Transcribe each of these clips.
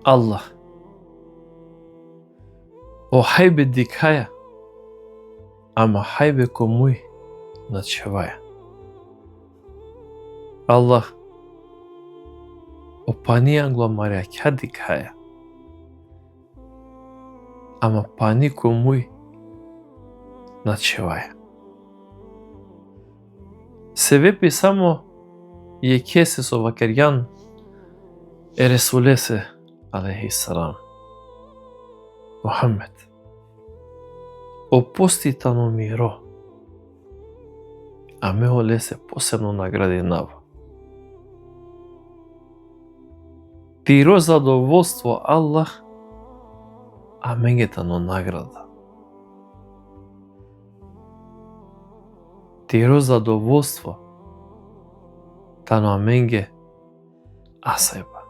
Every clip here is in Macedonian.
Allah, o hajbe dikhaja, ama hajbe ko muj načevaja. Allah, o pani anglo marja kja dikhaja, ama pani ko muj načevaja. Себепи само je kese so vakerjan e Resulese alejhissalam. Muhammed, o postitano miro, a me olese posebno nagradi nava. Tiro zadovoljstvo Allah, a mengetano nagrada. Tiro zadovoljstvo tano amenge asajba.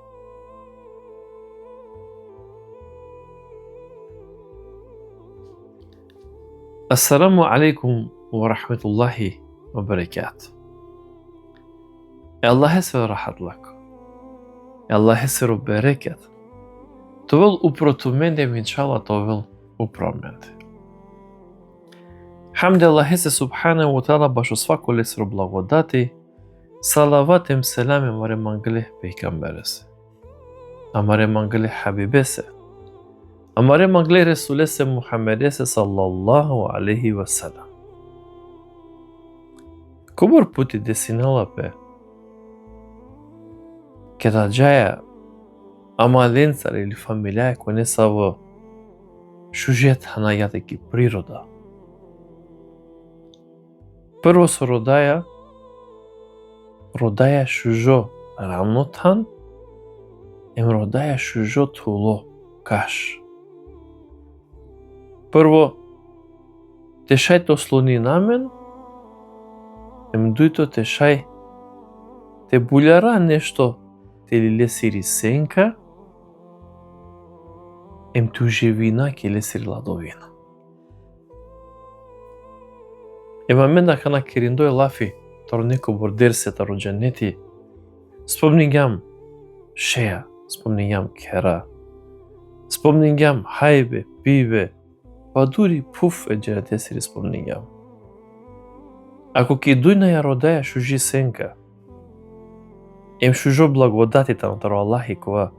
Assalamu alaikum wa rahmatullahi wa barakatuh. Allah esver rahatlak. Allah esver bereket. Tovel uprotumende minčala tovel upromende. Hamde Allah ese subhanahu wa ta'ala baš u svako lesro blagodati, salavatem selame mare mangle pejgamberese, amare mangle habibese, amare mangle resulese Muhammedese sallallahu alaihi wa sallam. Kubur puti desinala pe, kada jaja amalencar ili familija kone savo šužet hanajate ki priroda. Prvo so rodaja šužo ravnotan, rodaja šužo tulo kaš. Prvo, tešaj to sloni namen, duito tešaj te buljara nešto te li lesiri senka, tu živina ki lesiri ladovina. Menda kana kirindoj lafi taro neko borderse taro dženneti, spomningam šeja, spomningam kera, spomningam hajbe, pive, pa duri puf e džennetesiri spomningam. Ako ki dujnaja rodaja šuži senka, šužo blagodati taro Allahi kova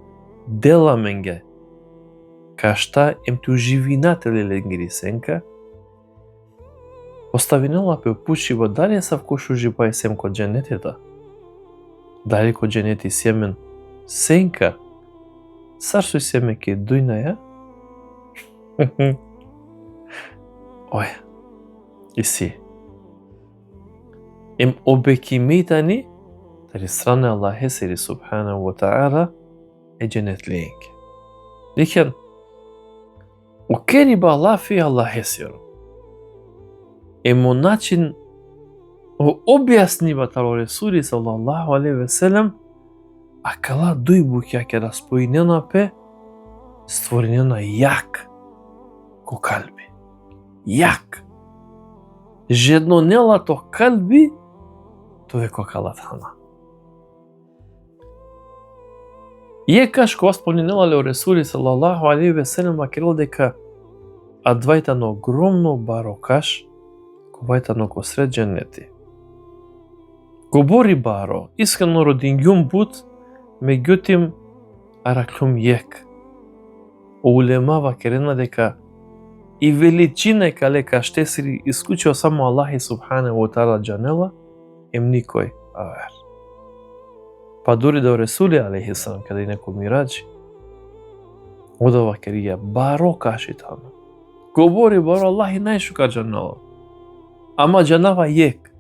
dela menge, kašta tu živinate li lengiri senka, ostavinala pe pušivo dalje sa vkušu žipaj sem kod dženeteta. Dalje kod dženeti sjemen senka, sar su sjeme ke dujnaja? Oj, i si. Obeki mitani, tari strane Allahe siri subhanahu wa ta'ala, e dženet lijenke. Liken, u keri ba lafi Allahe siru. Način objasniva taro Resuli sallallahu alaihi ve sellem, a kala dujbukja kada spojinena pe stvorinena jak ko kalbi. Jak. Žedno nela to kalbi, to je ko kalat hana. Je kaš ko spojinela le Resuli sallallahu alaihi ve sellem, a kela deka advajtan ogromno barokaš, vajtano ko sred dženneti. Govori baro, iskreno rodingjum but, međutim, araklum jek. Ulemava kerena deka i veličine kale kašte siri isključio samo Allahi subhanahu wa ta'ala džanela, nikoj aver. Pa duri da u Resuli alaihissalam, kada je neko mirađi, odava kerija baro kaši tamo. Govori baro, Allahi najšuka džanela. Ama džanava jek.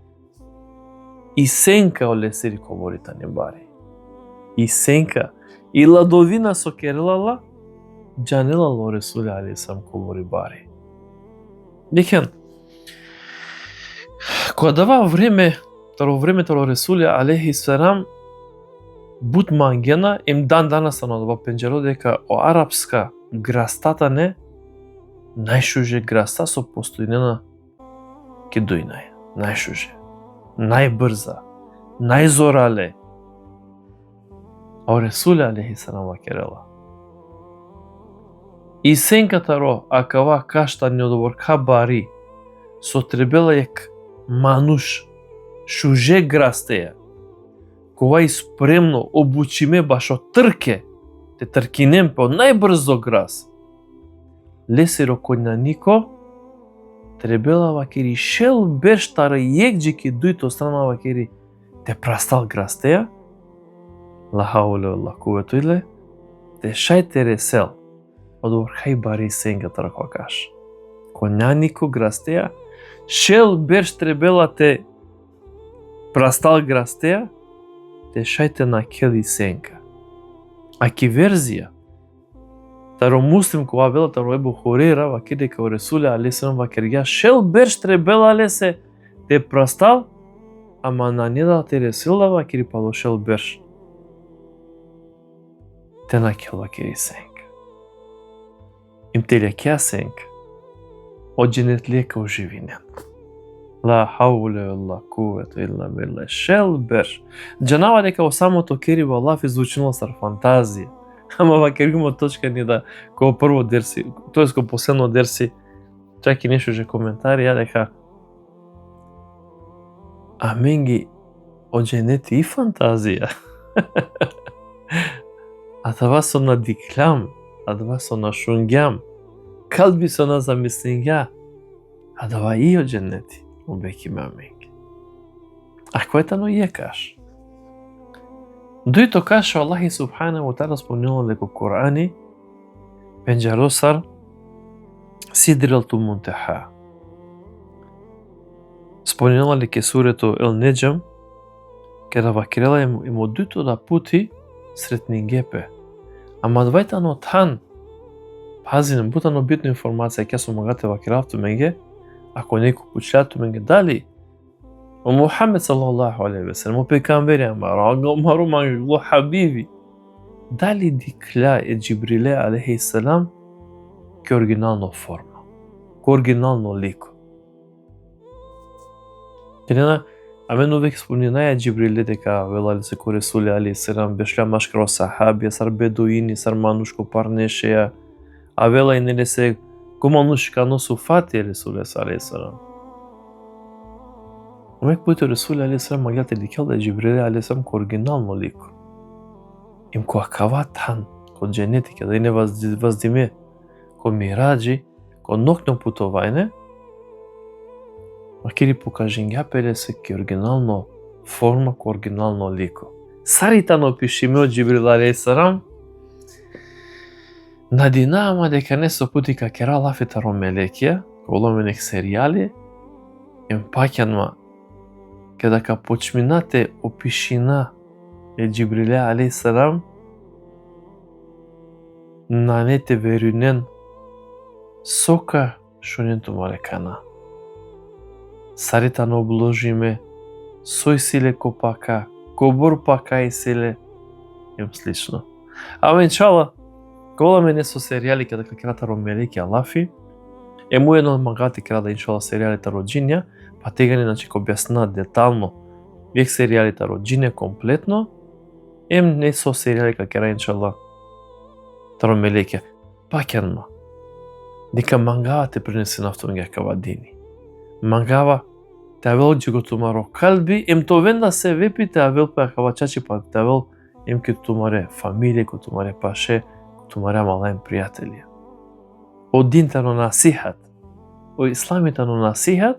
I senka olesiri kovorita nebari. I senka. I ladovina so kerelala, džanela lo Resuli alaihissalam kovori bari. Diken, kodava vreme taro Resuli alaihissalam, but mangena, dan danas anodava penđero deka o arapska grastata ne, najšuže grasta so postojnena ki dujnaja, najšuže, najbrza, najzorale. A Resuli alaihissalam vakerela, И сенката ро, акава кашта неодоборка бари, со требела ек мануш, шуже грастеја, кога испремно обучиме башо трке, те тркинем по најбрзо грас. Лесеро коња нико, требела вакери шел бештара јекджики дујто страна вакери, те прастал грастеја, ла хауле ла кувето иле, те шајте ресел, одворхај бари сенгата раквакаш. Коња нико грастеја, шел беш требела те прастал грастеја, те шајте на кели сенка. Аки верзија, таро муслим кога вела таро Ебу Хурейра, вакиде као Ресуле алейхиссалам вакергја, шел беш требела лесе те прастал, ама на недал те ресила вакири пало шел беш. Те на кел вакири сенка. Им те лекја сенка. Одженет лека оживинен. Ла хауле ла кувето илла билла. Шел беш. Джанава дека во самото кери во Аллах излучинала стар фантазија. Ама вакеримо точка ни да ко прво дерси, тоест ко последно дерси, чак и нешто же коментари, ја дека а менги одженети и фантазија. А това со надиклам, а това со нашунгјам, калби со на замислиња, а това и одженети, обеки маменги. А којта но јекаш? Дуито каша Аллахи субхана ва таала спомнила леко Корани, пенџаросар сидрилтул мунтаха. Спомнила леке сурето Ел Неџам, када вакирела им од дуито да пути сред нингепе. Ама двајтано тан, пази, не бутано битна информација, ке сум магате вакиравту менге, ако некој пучляту менге, дали о Мухамед саллаллаху алейхи ве селем, о пекамбери мару мангло хабиби, дали дикля е Џибриле алейхи селам ке оригинално форма, ке оригинално лико. Кенена, а мен увек спомнinaја Џибриле дека велали се ко Ресуле алейхи селам бешлја машкаро сахабија, сар бедуини, сар манушко парнешеја, а вела и неле се ко манушка носу фати Ресуле алейхи селам. Умек појто Ресуле алейхи селам маглате дикел да Џибриле алейхи селам ко оригинално лико. Им ко акава тан, ко дженетика, да и не воздиме, ко мираджи, ко нокно путовајне, макери покажиња пеле се ке оригинално форма, ко оригинално лико. Саритано опишиме од Џибрил алейхи селам, надинама дека не со пути ка кера лафета ромелекија, голоменек серијали, им паќанма, кадака почминате опишина е Џибриле алейхи селам, на нете верунен сока шонен тумарекана. Саритано обложиме, сој силе копака, кобор пака и силе, им слично. Ама иншала, голаме не со серијали кадака крата ромелеки алафи, му едно магати крада иншала серијалите роджинја, па тегани значи ко објаснат детално век серијалите роджинја комплетно, не со серијали ка кера иншала таромелеке. Паќанма, дека мангава те принесе нафтомге кава дини. Мангава те авел джего тумаро калби, то венда се вепи те авел па кава чачи па те авел ке тумаре фамилија, ко тумаре паше, ко тумаре малаем пријателија. О динтано насихат, о исламитано насихат,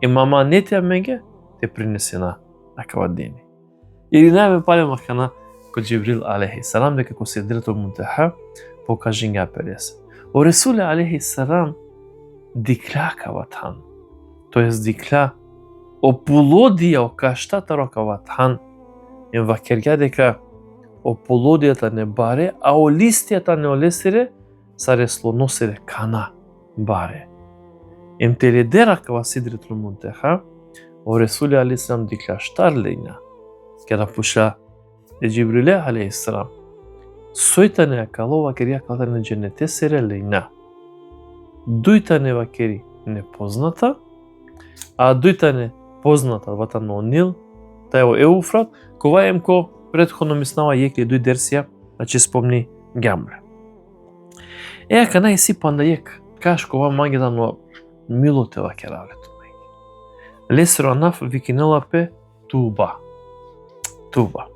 мама не те меге те принесе на акава дини. Или најме пале махана ко Џибрил алейхи селам дека ко сидрилтул мунтаха покажиња перес. О Ресуле алейхи селам дикля каватан. Тоест дикля о полодија о каштата каватан. Вакергја дека о полодијата не баре, а о листијата не олесире, са реслоносире кана баре. Теледера кава сидрилтул мунтаха, о Ресуле алейхи селам дикля штарлења. Када пуша е Џибриле алейхи селам. Сојтане акало вакери акалата дженете сере лејна. Дујтане вакери непозната, а дујтане позната ватано онил, тај е Еуфрат, кова емко предходно мислава јекли дуј дерсија, значи спомни Гамле. Ека најсипан да јек, кашко ова магедан но милоте ва кералето. Лесро анаф викинелапе туба. Туба.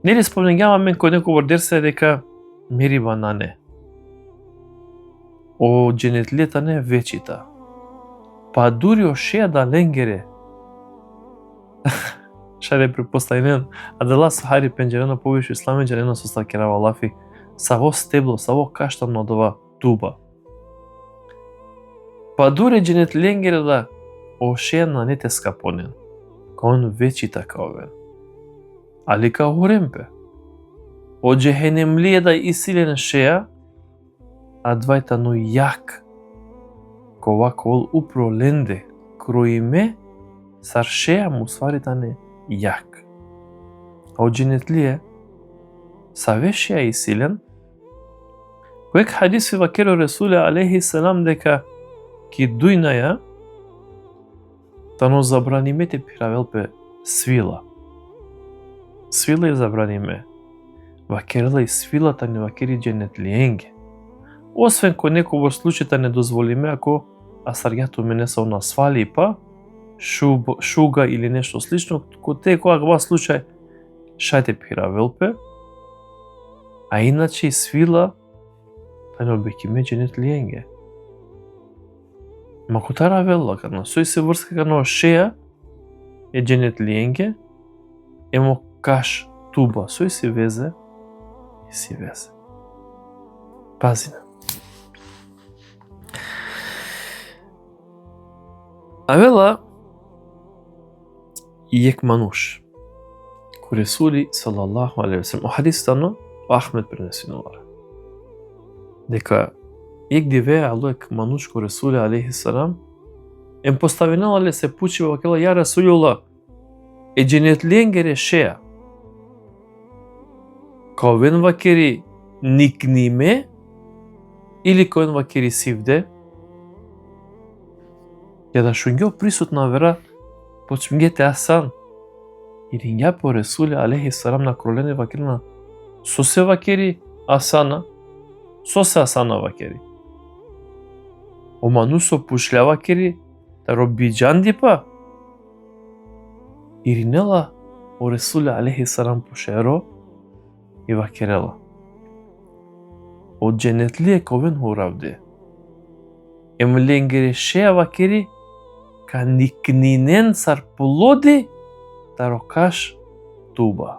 Нели спомнењаваме кој некој дерсе дека мери банане. О дженетлијата не вечита. Па дури о шеја да ленгере. Шаре препоставен, а дала сахари пенџерена повише исламеџарена со стакерава лафи, саво стебло, саво каштан од ова туба. Па дури дженет ленгере да о шеја на нете скапонен, кон вечита каовен. Али ка уремпе. О джехенемлие да исилен шеја, а двајта но јак. Кова кол упро ленде, кроиме, сар шеја му сваритане јак. А о дженетлие, саве шеја исилен, којек хадиси вакеро Ресуле алейхи селам дека ки дујнаја, тано забранимете пиравелпе свила. Свила и забраниме. Вакерела и свилата не вакери дженетлиенге. Освен кој некој во случајта не дозволиме ако асарјато мене се она свали па шуга или нешто слично, кој кога во случај шајте пиравелпе, а иначе свила не обекиме дженетлиенге. Макутара велла кана сој се врска кана шеја е дженетлиенге, емо каш туба сој се везе и си везе. Пазина. Авела јек мануш. Ко Ресули салаллаху алейхи ва салlam. О хадисано Ахмед пренесинувара. Дека јек диве алоек мануш ко Ресули алейхи салам ем поставенала ле се пучива вакела ја Расулулла е дженетлиенгере шеја. Ковен вакери никниме или ковен вакери сивде ја да шунгео присутна вера почмгете асан или ја по Ресуле алейхи салам на кролене вакерна со се вакери асана со се асана вакери о манусо пушля вакери да робиджан дипа иринела о Ресуле алейхи салам пушеро и вакерела о дженетлие ковен хуравде емленгере шеја вакери ка никнинен сар плоди тарокаш туба.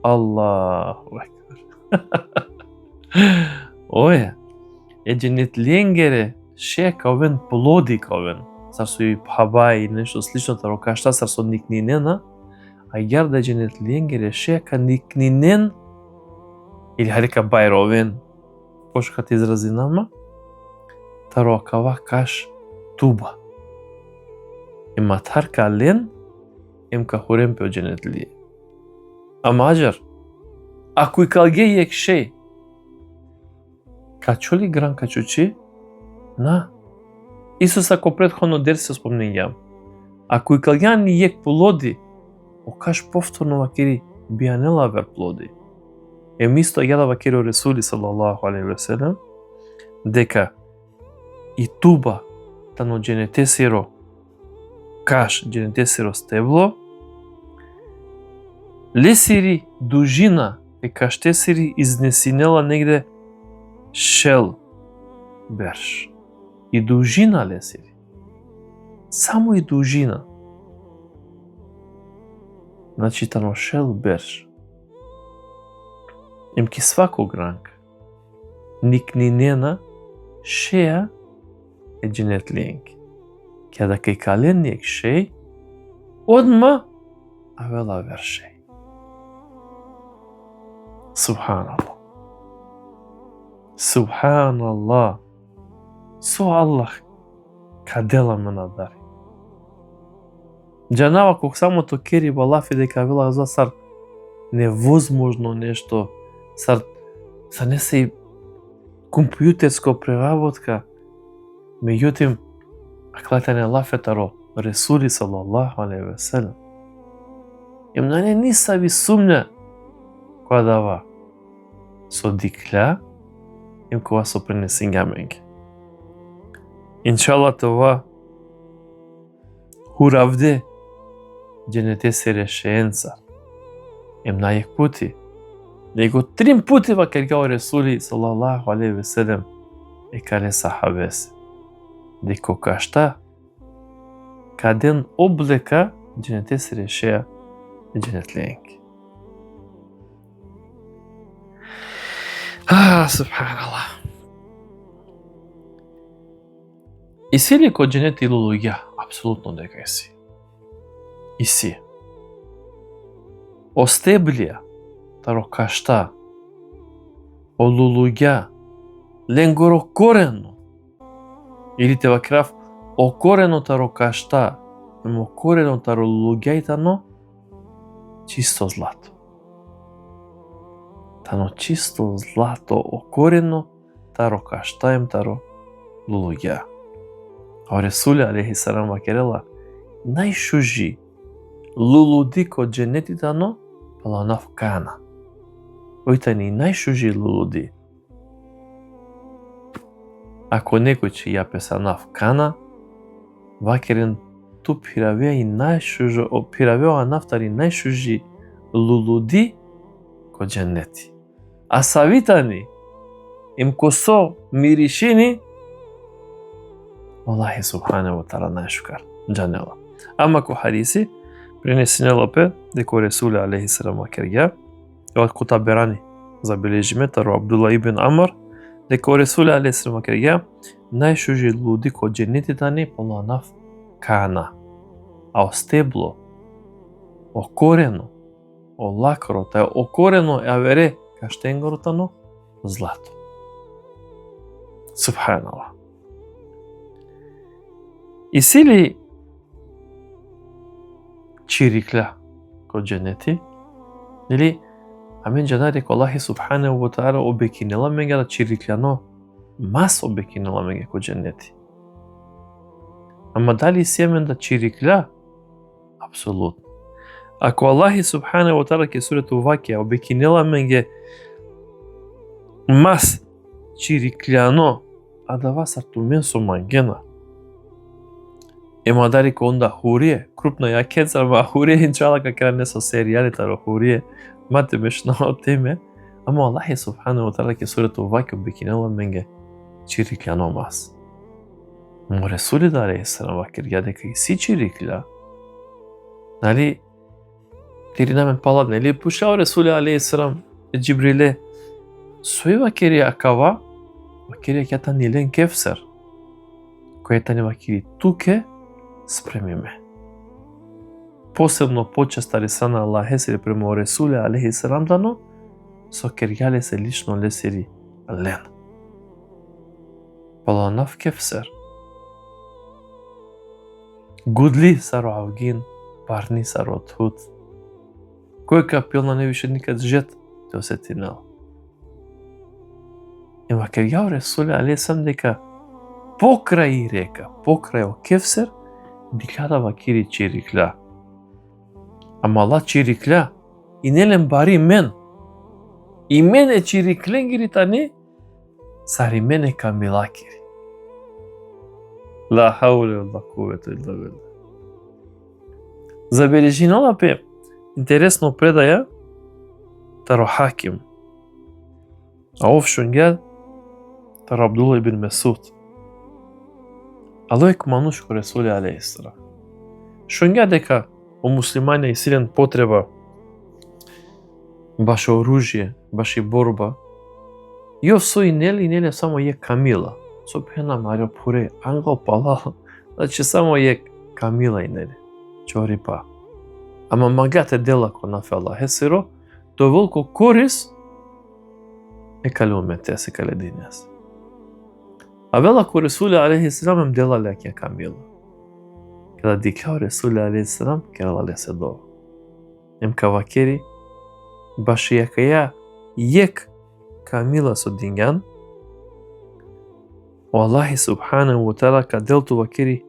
Аллаху екбер. Оје, е дженетлиенгере ше каовен плоди каовен. Сар со и пхабај и нешто слично тарокашта сар со никнинена, а јар да дженетлиенгере ше ка никнинен или харека бајровен, пошка ти изрази нама, тарокава каш туба. Ема тарка лен, ем ка хуремпе о дженетлие. А маđар, ако и калге јек шеј, качоли гран качучи, на. Исус ако предходно дерси спомнењам, ако и калгјан јек плоди, окаш повторно вакери бијанела вер плоди. Ем исто јада вакери о Ресули салаллаху алейхи ва салlam, дека и туба тано дженетесиро каш дженетесиро стебло, лесири дужина е каштесири изнесинела негде шел берш. И дужина лесири. Само и дужина. Значи тано шел берш. Емки свако гранка. Никнинена шеја е дженетлиенки. Кјада кај кален нијек шеј, одма авела вер шеј. Субханаллах. Субханаллах. Со Аллах кадела ме надари. Джанава кога самото кери балафи дека вела за сар невозможно нешто, сар не се и компјутерско преработка, меѓутим аклатане лафетаро Ресули салаллаху алейхи ва салам. Им на не нисави сумња која дава со дикля им кога со пренесињаменге. Иншалла това хуравде дженете се решенца. Им најек пути. Него 3 пути вакергао Ресули салаллаху алейхи ве селем и кале сахабес. Деко кашта каден облека дженете се решеа дженетленки. Субханаллах. И си ли кој дженет или луѓа? Апсолутно дека си. И си. Остеблија, таро кашта, о лулуѓа, ленгоро корено. Или те вакрав, о корено таро кашта, емо корено таро лулуѓајтано, чисто злато. Тано чисто злато окорено, таро каштаем таро лулуѓа. А Ресуле алейхи салам вакерела, најшужи лулуди ко дженетитано, паланав кана. Ојтани најшужи лулуди. Ако некој че ја песанав кана, вакерен ту пиравеа и најшужо, пиравеа нафтари најшужи лулуди ко дженети. А савитани им косо миришини, Аллахи субхане ва таала најшукар джанела. Ама ко хадиси пренесенело пе деко Ресуле алейхи салам вакерга, од кота берани забележиме таро Абдулла ибн Амар, деко Ресуле алейхи салам вакерга најшужи луди ко дженетитани поланав кана, а о стебло, о корено, о лакро, тај о корено ја вере каштенгоротано злато. Субханаллах. И сили чирикля ко дженети, или амен джана реко Аллахи субханаху ва таала обекинела менге да чирикляно мас обекинела менге ко дженети. Ама дали семен да чирикля? Апсолутно. Ако Аллахи субханаху ва таала ке сурето Вакија обекинела менге мас чирикляно, а да вас артумен со мангена. Ема дали ко онда хурие, крупно ја кеца, ма хурие инчала кака не со серијали таро хурие, мате мешно од теме, ама Аллахи субханаху ва таала ке сурето Вакија обекинела менге чирикляно мас. Мо Ресули алейхи салам вакерга дека и си чирикля, нали, тири намен пала, нели пушао Ресули алейхи салам Џибриле, сој вакери акава, вакери кјата нилен кефсер, којата не вакери туке, спремиме. Посебно почеста ресана Аллахе се према Ресуле алейхи салам дано, со керјале се лично лесери лен. Паланав кефсер. Гудли саро авгин, парни саро тхут. Кој капилна не више никад жет, те осетинел. Ема керјао Ресуле алейхи салам дека покрај река, покрај о кефсер, дикада вакири чирикля. Ама Аллах чирикля, и нелем бари мен. И мене чирикленгири тани, сари мене камилакири. Ла хауле ва куввета илла билла. Забележинала пе интересно предаја таро Хаким. А ов шунгел таро Абдулла ибн Месуд. Алојк манушко Ресуле алейхи салам. Шунгел дека о муслимање и силен потреба баш оружје, баш и борба. Јов со и нели само е камила. Со пена Марио пуре ангел палал, значи само е камила и нели. Чорипа. Ама магате дела ко нафе Аллах есиро, доволку корис е кале умете се кале денес. А вела ко Ресуле алейхи салам им дела лекја камила. Када дикао Ресуле алейхи салам, керала лесе дова. Им кавакери, баш јакаја јек камила со дињан, о Аллахи субханаху ва таала каделту вакери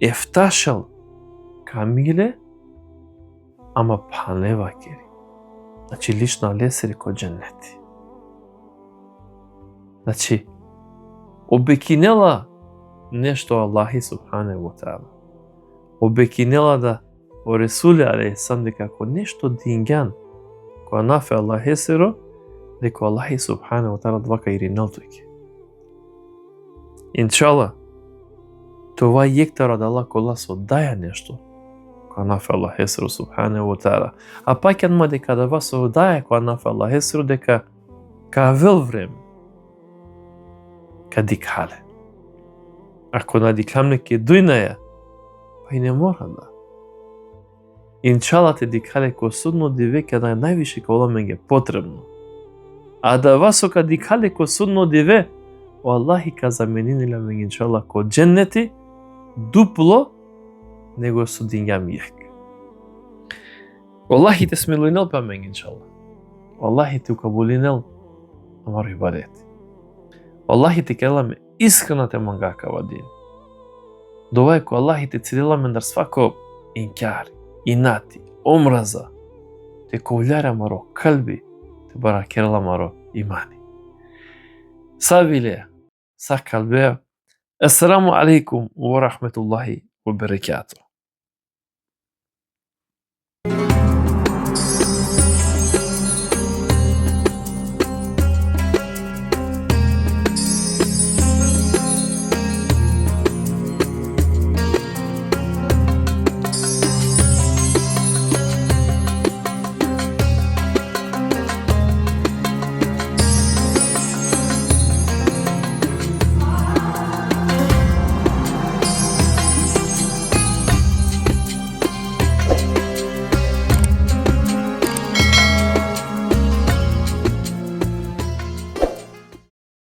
ефташал камиле, ама па не вакери. Значи лично лесери ко дженети. Значи, обекинела нешто Аллахи субханаху ва таала. Обекинела да о Ресуле алейхиссалам дека ако нешто динган која нафе Аллах есеро, дека Аллахи субханаху ва таала двака ириналтујке. Иншалла, това јектара да Аллах кола со даја нешто која нафе Аллах есеро субханаху ва таала. А пак јанма дека да вас со даја која нафе Аллах есеро дека ка вел време ка дикале. Ако на дикамне ке дујнаја, па и не мора да. Иншалла те дикале ко судно диве ке да е највише ка оламе ге потребно. А да васо ка дикале ко судно диве, о Аллахи ка замениниле ме иншалла ко дженнети дупло него со дингам јек. Аллахи те смилуинел па мен иншалла. Аллахи те укабулинел амар ибадет. Аллахи те келаме искрена те мангакава дин. Довај ко Аллахи те цеделаме нар свако инкар, инати, омраза, те ковљара маро калби, те баракерла маро имани. Савиле, са калбеа, ассаламу алейкум ва рахметуллахи ва баракатух.